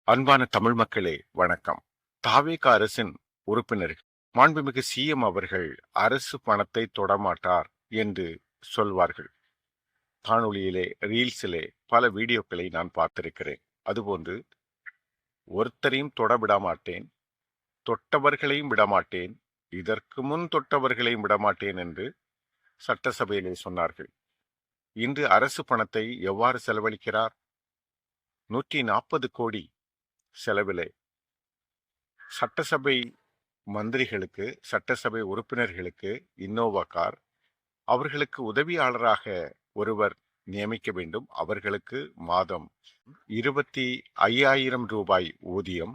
அன்பான தமிழ் மக்களே வணக்கம். தாவேகா அரசின் உறுப்பினர்கள் மாண்புமிகு சிஎம் அவர்கள் அரசு பணத்தை தொடமாட்டார் என்று சொல்வார்கள். காணொளியிலே ரீல்ஸிலே பல வீடியோக்களை நான் பார்த்திருக்கிறேன். அதுபோன்று ஒருத்தரையும் தொட விடமாட்டேன், தொட்டவர்களையும் விடமாட்டேன், இதற்கு முன் தொட்டவர்களையும் விடமாட்டேன் என்று சட்டசபையிலே சொன்னார்கள். இன்று அரசு பணத்தை எவ்வாறு செலவழிக்கிறார்? 140 கோடி செலவிலே சட்டசபை மந்திரிகளுக்கு, சட்டசபை உறுப்பினர்களுக்கு இன்னோவா கார், அவர்களுக்கு உதவியாளராக ஒருவர் நியமிக்க வேண்டும். அவர்களுக்கு மாதம் 25,000 ரூபாய் ஊதியம்,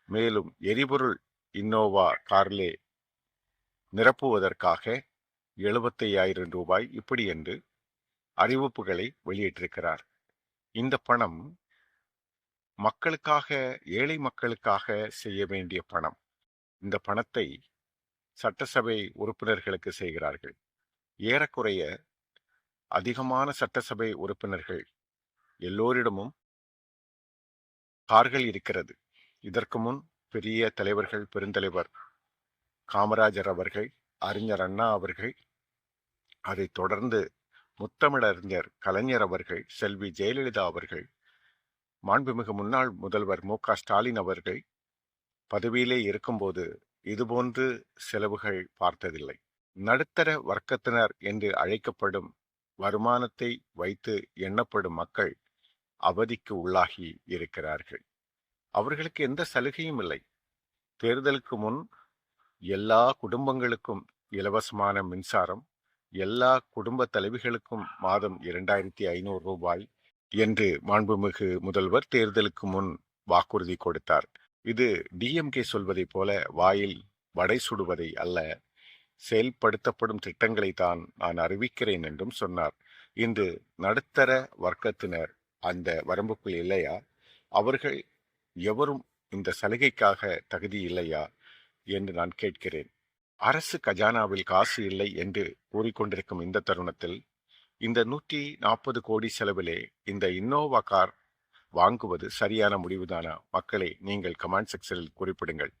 மேலும் எரிபொருள் இன்னோவா காரிலே நிரப்புவதற்காக 75,000 ரூபாய், இப்படி என்று அறிவிப்புகளை வெளியிட்டிருக்கிறார். இந்த பணம் மக்களுக்காக, ஏழை மக்களுக்காக செய்ய வேண்டிய பணம். இந்த பணத்தை சட்டசபை உறுப்பினர்களுக்கு செய்கிறார்கள். ஏறக்குறைய அதிகமான சட்டசபை உறுப்பினர்கள் எல்லோரிடமும் கார்கள் இருக்கிறது. இதற்கு முன் பெரிய தலைவர்கள், பெருந்தலைவர் காமராஜர் அவர்கள், அறிஞர் அண்ணா அவர்கள், அதைத் தொடர்ந்து முத்தமிழறிஞர் கலைஞர் அவர்கள், செல்வி ஜெயலலிதா அவர்கள், மாண்புமிகு முன்னாள் முதல்வர் மு.க. ஸ்டாலின் அவர்கள் பதவியிலே இருக்கும்போது இதுபோன்று செலவுகள் பார்த்ததில்லை. நடுத்தர வர்க்கத்தினர் என்று அழைக்கப்படும் வருமானத்தை வைத்து எண்ணப்படும் மக்கள் அவதிக்கு உள்ளாகி இருக்கிறார்கள். அவர்களுக்கு எந்த சலுகையும் இல்லை. தேர்தலுக்கு முன் எல்லா குடும்பங்களுக்கும் இலவசமான மின்சாரம், எல்லா குடும்ப தலைவிகளுக்கும் மாதம் 2,500 ரூபாய் என்று மாண்புமிகு முதல்வர் தேர்தலுக்கு முன் வாக்குறுதி கொடுத்தார். இது டிஎம்கே சொல்வதை போல வாயில் வடை சுடுவதை அல்ல, செயல்படுத்தப்படும் திட்டங்களை தான் நான் அறிவிக்கிறேன் என்றும் சொன்னார். இன்று நடுத்தர வர்க்கத்தினர் அந்த வரம்புக்குள் இல்லையா? அவர்கள் எவரும் இந்த சலுகைக்காக தகுதி இல்லையா என்று நான் கேட்கிறேன். அரசு கஜானாவில் காசு இல்லை என்று கூறிக்கொண்டிருக்கும் இந்த தருணத்தில் இந்த 140 கோடி செலவிலே இந்த இன்னோவா கார் வாங்குவது சரியான முடிவுதானா? மக்களை நீங்கள் கமெண்ட் செக்ஷனில் குறிப்பிடுங்கள்.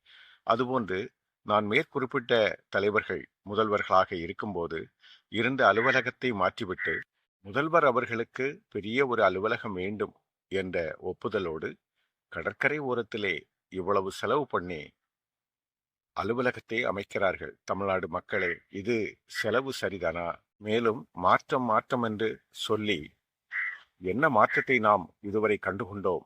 அதுபோன்று நான் மேற்குறிப்பிட்ட தலைவர்கள் முதல்வர்களாக இருக்கும்போது இருந்த அலுவலகத்தை மாற்றிவிட்டு முதல்வர் அவர்களுக்கு பெரிய ஒரு அலுவலகம் வேண்டும் என்ற ஒப்புதலோடு கடற்கரை ஓரத்திலே இவ்வளவு செலவு பண்ணி அலுவலகத்தை அமைக்கிறார்கள். தமிழ்நாடு மக்களே, இது செலவு சரிதானா? மேலும் மாற்றம் மாற்றம் என்று சொல்லி என்ன மாற்றத்தை நாம் இதுவரை கண்டுகொண்டோம்?